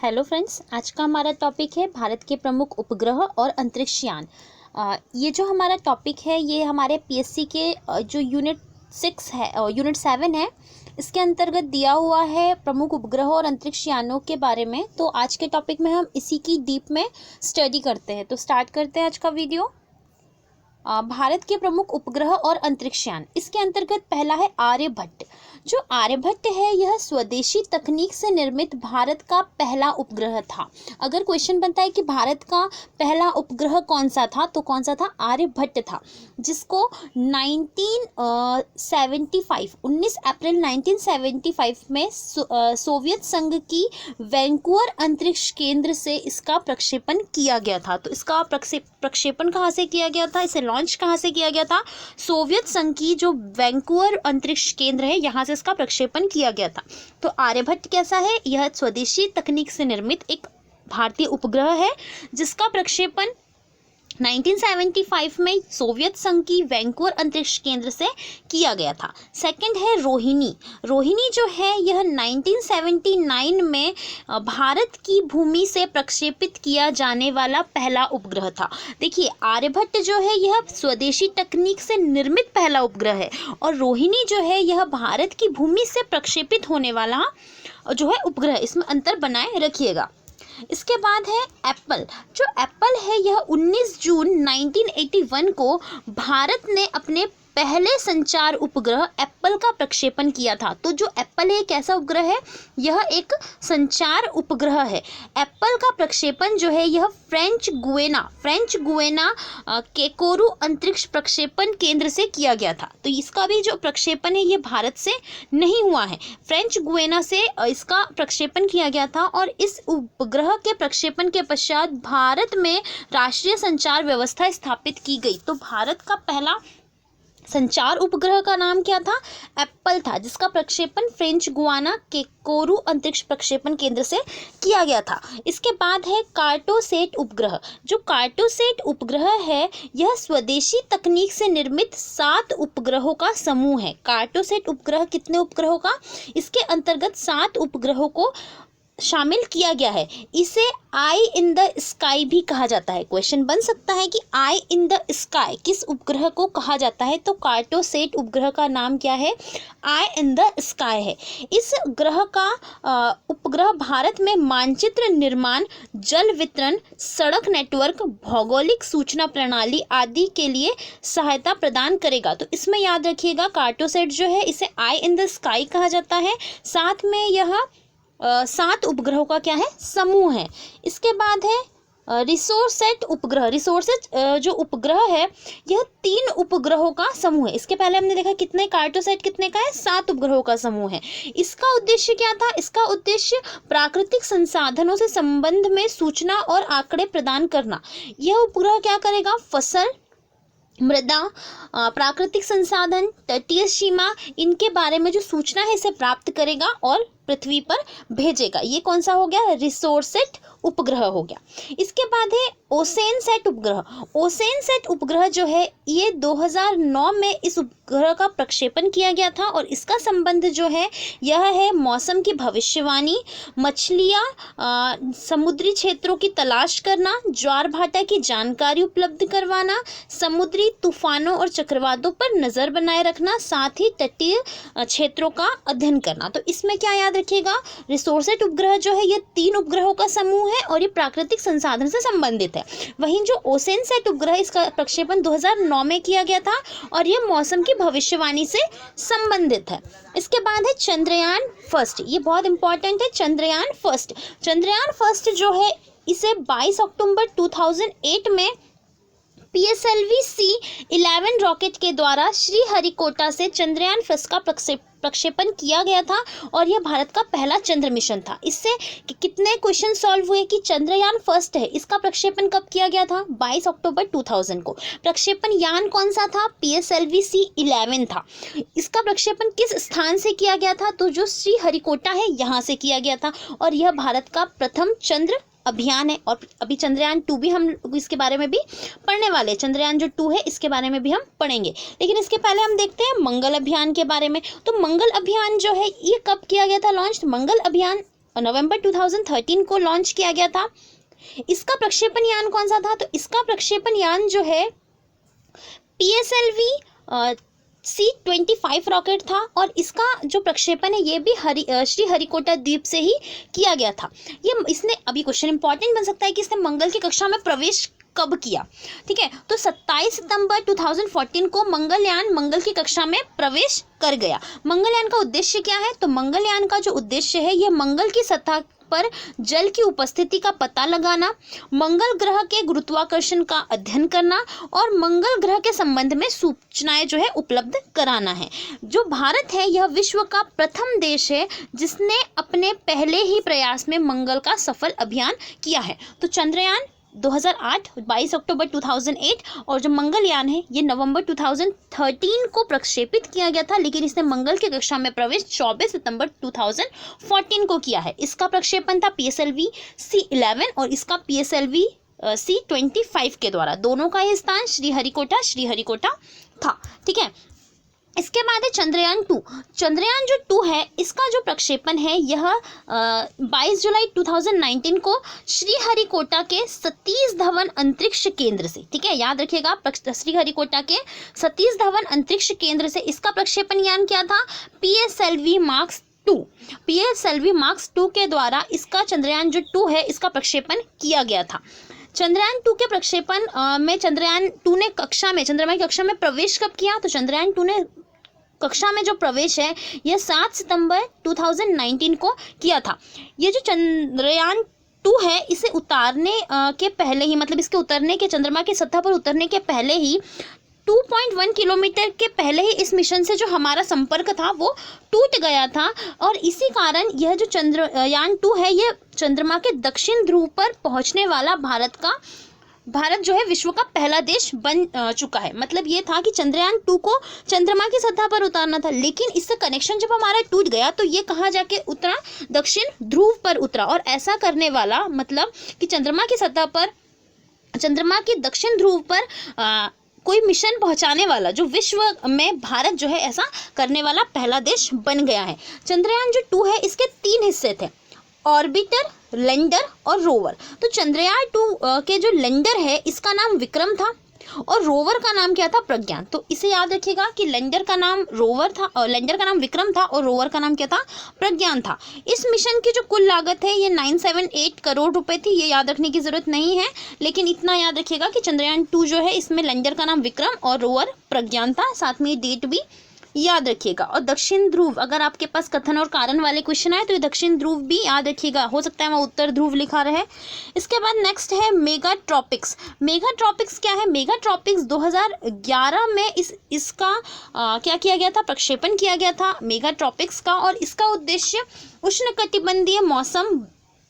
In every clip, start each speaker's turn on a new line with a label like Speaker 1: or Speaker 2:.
Speaker 1: Hello friends, आज का हमारा टॉपिक है भारत के प्रमुख उपग्रह और अंतरिक्ष यान। ये जो हमारा टॉपिक है ये हमारे पीएससी के जो यूनिट 6 है यूनिट 7 है, इसके अंतर्गत दिया हुआ है प्रमुख उपग्रह और अंतरिक्ष यानों के बारे में। तो आज के टॉपिक में हम इसी की डीप में स्टडी करते हैं। तो स्टार्ट करते हैं आज का वीडियो। भारत के प्रमुख उपग्रह और अंतरिक्ष यान, इसके अंतर्गत पहला है आर्यभट्ट। जो आर्यभट्ट है यह स्वदेशी तकनीक से निर्मित भारत का पहला उपग्रह था। अगर क्वेश्चन बनता है कि भारत का पहला उपग्रह कौन सा था, तो कौन सा था? आर्यभट्ट था, जिसको 19 अप्रैल 1975 में सोवियत संघ की वैंकूवर अंतरिक्ष केंद्र से इसका प्रक्षेपण किया गया था। तो इसका प्रक्षेपण कहाँ से किया गया था, इसे लॉन्च कहाँ से किया गया था? सोवियत संघ की जो वैंकूवर अंतरिक्ष केंद्र है, यहाँ से इसका प्रक्षेपण किया गया था। तो आर्यभट्ट कैसा है? यह स्वदेशी तकनीक से निर्मित एक भारतीय उपग्रह है जिसका प्रक्षेपण 1975 में सोवियत संघ की वैंकूवर अंतरिक्ष केंद्र से किया गया था। सेकंड है रोहिणी। रोहिणी जो है यह 1979 में भारत की भूमि से प्रक्षेपित किया जाने वाला पहला उपग्रह था। देखिए, आर्यभट्ट जो है यह स्वदेशी तकनीक से निर्मित पहला उपग्रह है और रोहिणी जो है यह भारत की भूमि से प्रक्षेपित होने वाला जो है उपग्रह। इसमें अंतर बनाए रखिएगा। इसके बाद है एप्पल। जो एप्पल है यह 19 जून 1981 को भारत ने अपने पहले संचार उपग्रह एप्पल का प्रक्षेपण किया था। तो जो एप्पल है कैसा उपग्रह है? यह एक संचार उपग्रह है। एप्पल का प्रक्षेपण जो है यह फ्रेंच गुएना केकोरू अंतरिक्ष प्रक्षेपण केंद्र से किया गया था। तो इसका भी जो प्रक्षेपण है ये भारत से नहीं हुआ है, फ्रेंच गुएना से इसका प्रक्षेपण किया गया था। और इस उपग्रह के प्रक्षेपण के पश्चात भारत में राष्ट्रीय संचार व्यवस्था स्थापित की गई। तो भारत का पहला संचार उपग्रह का नाम क्या था? एप्पल था, जिसका प्रक्षेपण फ्रेंच गुआना केकोरू अंतरिक्ष प्रक्षेपण केंद्र से किया गया था। इसके बाद है कार्टोसैट उपग्रह। जो कार्टोसैट उपग्रह है यह स्वदेशी तकनीक से निर्मित 7 उपग्रहों का समूह है। कार्टोसैट उपग्रह कितने उपग्रहों का? इसके अंतर्गत 7 उपग्रहों को शामिल किया गया है। इसे आई इन द स्काई भी कहा जाता है। क्वेश्चन बन सकता है कि आई इन द स्काई किस उपग्रह को कहा जाता है? तो कार्टोसैट उपग्रह का नाम क्या है? आई इन द स्काई है। इस ग्रह का उपग्रह भारत में मानचित्र निर्माण, जल वितरण, सड़क नेटवर्क, भौगोलिक सूचना प्रणाली आदि के लिए सहायता प्रदान करेगा। तो इसमें याद रखिएगा, कार्टोसैट जो है इसे आई इन द स्काई कहा जाता है। साथ में यह 7 उपग्रहों का क्या है? समूह है। इसके बाद है रिसोर्सेट उपग्रह। रिसोर्सेट जो उपग्रह है यह 3 उपग्रहों का समूह है। इसके पहले हमने देखा कितने कार्टोसैट कितने का है? 7 उपग्रहों का समूह है। इसका उद्देश्य क्या था? इसका उद्देश्य प्राकृतिक संसाधनों से संबंध में सूचना और आंकड़े प्रदान करना। यह उपग्रह क्या करेगा? फसल, मृदा, प्राकृतिक संसाधन, तटीय सीमा, इनके बारे में जो सूचना है इसे प्राप्त करेगा और पृथ्वी पर भेजेगा। ये कौन सा हो गया? रिसोर्सेट उपग्रह हो गया। इसके बाद है ओसेनसेट उपग्रह। ओसेनसेट उपग्रह जो है ये 2009 में इस उपग्रह का प्रक्षेपण किया गया था और इसका संबंध जो है यह है मौसम की भविष्यवाणी, मछलियाँ, समुद्री क्षेत्रों की तलाश करना, ज्वार भाटा की जानकारी उपलब्ध करवाना, समुद्री तूफानों और चक्रवातों पर नजर बनाए रखना, साथ ही तटीय क्षेत्रों का अध्ययन करना। तो इसमें क्या याद रखिएगा? रिसोर्सेट उपग्रह जो है ये 3 उपग्रहों का समूह है और ये प्राकृतिक संसाधन से संबंधित है। वहीं जो ओसेनसेट उपग्रह इसका प्रक्षेपण 2009 में किया गया था और ये मौसम की भविष्यवाणी से संबंधित है। इसके बाद है चंद्रयान फर्स्ट। ये बहुत इंपॉर्टेंट है। चंद्रयान फर्स्ट जो है इसे 22 अक्टूबर 2008 में PSLV-C11 रॉकेट के द्वारा श्रीहरिकोटा से चंद्रयान फर्स्ट का प्रक्षेपण किया गया था और यह भारत का पहला चंद्र मिशन था। इससे कितने क्वेश्चन सॉल्व हुए कि चंद्रयान फर्स्ट है इसका प्रक्षेपण कब किया गया था? 22 अक्टूबर 2000 को। प्रक्षेपण यान कौन सा था? PSLV-C11 था। इसका प्रक्षेपण किस स्थान से किया गया था? तो जो श्रीहरिकोटा है यहाँ से किया गया था और यह भारत का प्रथम चंद्र अभियान है। और अभी चंद्रयान 2 भी हम इसके बारे में भी पढ़ने वाले हैं। चंद्रयान जो 2 है इसके बारे में भी हम पढ़ेंगे, लेकिन इसके पहले हम देखते हैं मंगल अभियान के बारे में। तो मंगल अभियान जो है ये कब किया गया था लॉन्च? मंगल अभियान नवंबर 2013 को लॉन्च किया गया था। इसका प्रक्षेपण यान कौन सा था? तो इसका प्रक्षेपण यान जो है PSLV C-25 रॉकेट था और इसका जो प्रक्षेपण है ये भी श्रीहरिकोटा द्वीप से ही किया गया था। इसने अभी क्वेश्चन इंपॉर्टेंट बन सकता है कि इसने मंगल की कक्षा में प्रवेश कब किया। ठीक है, तो 27 सितंबर 2014 को मंगलयान मंगल की कक्षा में प्रवेश कर गया। मंगलयान का उद्देश्य क्या है? तो मंगलयान का जो उद्देश्य है यह मंगल की सतह पर जल की उपस्थिति का पता लगाना, मंगल ग्रह के गुरुत्वाकर्षण का अध्ययन करना और मंगल ग्रह के संबंध में सूचनाएं जो है उपलब्ध कराना है। जो भारत है यह विश्व का प्रथम देश है जिसने अपने पहले ही प्रयास में मंगल का सफल अभियान किया है। तो चंद्रयान 2008 22 अक्टूबर 2008 और जो मंगलयान है ये नवंबर 2013 को प्रक्षेपित किया गया था, लेकिन इसने मंगल की कक्षा में प्रवेश 24 सितंबर 2014 को किया है। इसका प्रक्षेपण था PSLV C-11 और इसका PSLV C-25 के द्वारा। दोनों का ये स्थान श्रीहरिकोटा था। ठीक है, इसके बाद है चंद्रयान 2। चंद्रयान जो 2 है इसका जो प्रक्षेपण है यह 22 जुलाई 2019 को श्रीहरिकोटा के सतीश धवन अंतरिक्ष केंद्र से, ठीक है याद रखिएगा, श्रीहरिकोटा के सतीश धवन अंतरिक्ष केंद्र से इसका प्रक्षेपण यान क्या था? PSLV Mark 2। PSLV Mark 2 के द्वारा इसका चंद्रयान जो 2 है इसका प्रक्षेपण किया गया था। चंद्रयान 2 के प्रक्षेपण में चंद्रयान 2 ने चंद्रमा की कक्षा में प्रवेश कब किया? तो चंद्रयान 2 ने कक्षा में जो प्रवेश है यह 7 सितंबर 2019 को किया था। ये जो चंद्रयान 2 है इसे उतारने के पहले ही, मतलब इसके उतरने के, चंद्रमा की सतह पर उतरने के पहले ही 2.1 किलोमीटर के पहले ही इस मिशन से जो हमारा संपर्क था वो टूट गया था और इसी कारण यह जो चंद्रयान 2 है यह चंद्रमा के दक्षिण ध्रुव पर पहुंचने वाला भारत जो है विश्व का पहला देश बन चुका है। मतलब ये था कि चंद्रयान 2 को चंद्रमा की सतह पर उतारना था, लेकिन इससे कनेक्शन जब हमारा टूट गया तो ये कहाँ जाके उतरा? दक्षिण ध्रुव पर उतरा। और ऐसा करने वाला, मतलब कि चंद्रमा की सतह पर, चंद्रमा के दक्षिण ध्रुव पर कोई मिशन पहुंचाने वाला जो विश्व में भारत जो है ऐसा करने वाला पहला देश बन गया है। चंद्रयान जो 2 है इसके 3 हिस्से थे, ऑर्बिटर, लैंडर और रोवर। तो चंद्रयान 2 के जो लैंडर है इसका नाम विक्रम था और रोवर का नाम क्या था? प्रज्ञान। तो इसे याद रखिएगा कि लैंडर का नाम विक्रम था और रोवर का नाम क्या था? प्रज्ञान था। इस मिशन की जो कुल लागत है ये 978 करोड़ रुपए थी। ये याद रखने की जरूरत नहीं है, लेकिन इतना याद रखिएगा कि चंद्रयान 2 जो है इसमें लैंडर का नाम विक्रम और रोवर प्रज्ञान था। साथ में डेट भी याद रखिएगा। और दक्षिण ध्रुव, अगर आपके पास कथन और कारण वाले क्वेश्चन आए तो ये दक्षिण ध्रुव भी याद रखिएगा, हो सकता है वहाँ उत्तर ध्रुव लिखा रहे। इसके बाद नेक्स्ट है मेगाट्रॉपिक्स। मेगाट्रॉपिक्स क्या है? मेगाट्रॉपिक्स 2011 में इसका क्या किया गया था? प्रक्षेपण किया गया था मेगाट्रॉपिक्स का। और इसका उद्देश्य उष्णकटिबंधीय मौसम,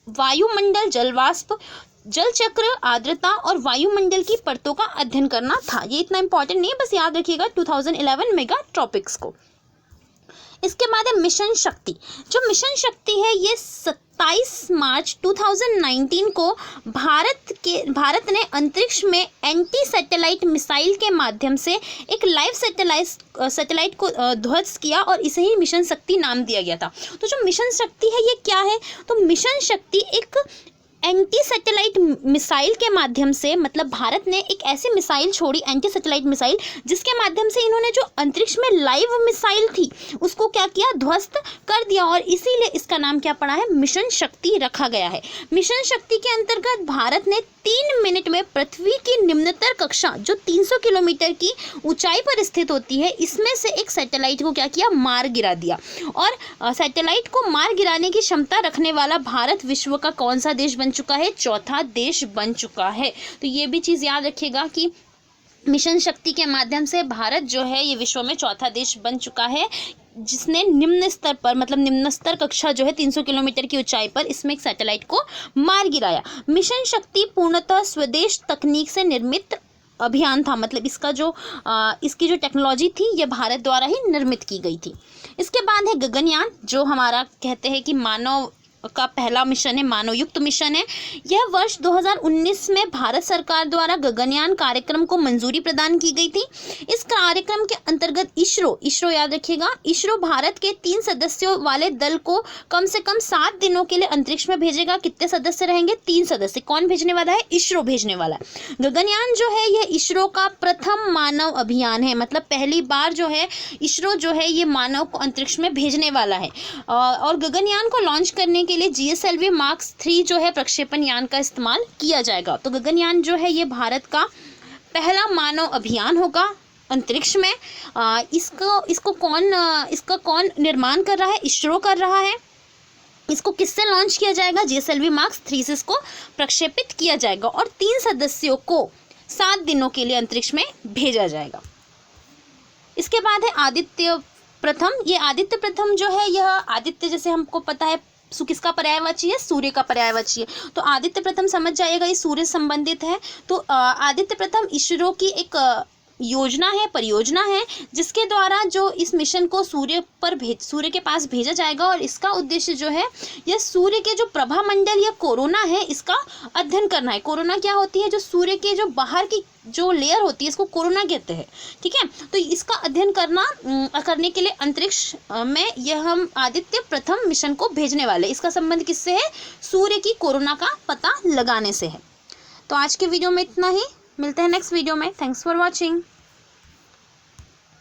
Speaker 1: वायुमंडल, जलवाष्प, जल चक्र, आर्द्रता और वायुमंडल की परतों का अध्ययन करना था। ये इतना इंपॉर्टेंट नहीं है, बस याद रखिएगा 2011 मेगाट्रॉपिक्स को। इसके बाद है मिशन शक्ति। जो मिशन शक्ति है ये 27 मार्च 2019 को भारत ने अंतरिक्ष में एंटी सैटेलाइट मिसाइल के माध्यम से एक लाइव सैटेलाइट को ध्वस्त किया और इसे ही मिशन शक्ति नाम दिया गया था। तो जो मिशन शक्ति है ये क्या है? तो मिशन शक्ति एक एंटी सैटेलाइट मिसाइल के माध्यम से, मतलब भारत ने एक ऐसी मिसाइल छोड़ी, एंटी सैटेलाइट मिसाइल, जिसके माध्यम से इन्होंने जो अंतरिक्ष में लाइव मिसाइल थी उसको क्या किया? ध्वस्त कर दिया। और इसीलिए इसका नाम क्या पड़ा है? मिशन शक्ति रखा गया है। मिशन शक्ति के अंतर्गत भारत ने 3 मिनट में पृथ्वी की निम्नतर कक्षा जो 300 किलोमीटर की ऊंचाई पर स्थित होती है इसमें से एक सैटेलाइट को क्या किया? मार गिरा दिया। और सैटेलाइट को मार गिराने की क्षमता रखने वाला भारत विश्व का कौन सा देश बन चुका है? चौथा देश बन चुका है। तो ये भी चीज़ याद रखिएगा कि मिशन शक्ति के माध्यम से भारत जो है ये विश्व में चौथा देश बन चुका है जिसने निम्न स्तर पर, मतलब निम्न स्तर कक्षा जो है 300 किलोमीटर की ऊंचाई पर, इसमें एक सैटेलाइट को मार गिराया। मिशन शक्ति पूर्णतः स्वदेश तकनीक से निर्मित अभियान था, मतलब इसकी जो टेक्नोलॉजी थी ये भारत द्वारा ही निर्मित की गई थी। इसके बाद है गगनयान, जो हमारा कहते हैं कि मानव का पहला मिशन है, मानवयुक्त मिशन है। यह वर्ष 2019 में भारत सरकार द्वारा गगनयान कार्यक्रम को मंजूरी प्रदान की गई थी। इस कार्यक्रम के अंतर्गत इसरो याद रखिएगा, इसरो भारत के 3 सदस्यों वाले दल को कम से कम 7 दिनों के लिए अंतरिक्ष में भेजेगा। कितने सदस्य रहेंगे? 3 सदस्य। कौन भेजने वाला है? इसरो भेजने वाला है। गगनयान जो है यह इसरो का प्रथम मानव अभियान है, मतलब पहली बार जो है इसरो जो है ये मानव को अंतरिक्ष में भेजने वाला है। और गगनयान को लॉन्च करने के लिए GSLV Mark 3 जो है प्रक्षेपण यान का इस्तेमाल किया जाएगा। तो गगनयान जो है ये भारत का पहला मानव अभियान होगा अंतरिक्ष में। इसका कौन निर्माण कर रहा है? इसरो कर रहा है। इसको किससे लॉन्च किया जाएगा? GSLV Mark 3 से इसको प्रक्षेपित किया जाएगा और 3 सदस्यों को 7 दिनों के लिए अंतरिक्ष में भेजा जाएगा। इसके बाद है आदित्य प्रथम। ये आदित्य प्रथम जो है, यह आदित्य जैसे हमको पता है किसका पर्यायवाची है? सूर्य का पर्यायवाची है। तो आदित्य प्रथम समझ जाइएगा, ये सूर्य से संबंधित है। तो आदित्य प्रथम इसरो की एक योजना है, परियोजना है, जिसके द्वारा जो इस मिशन को सूर्य के पास भेजा जाएगा। और इसका उद्देश्य जो है यह सूर्य के जो प्रभामंडल या कोरोना है इसका अध्ययन करना है। कोरोना क्या होती है? जो सूर्य के जो बाहर की जो लेयर होती है इसको कोरोना कहते हैं, ठीक है। तो इसका अध्ययन करने के लिए अंतरिक्ष में यह हम आदित्य प्रथम मिशन को भेजने वाले। इसका संबंध किससे है? सूर्य की कोरोना का पता लगाने से है। तो आज के वीडियो में इतना ही, मिलते हैं नेक्स्ट वीडियो में। Thanks for watching.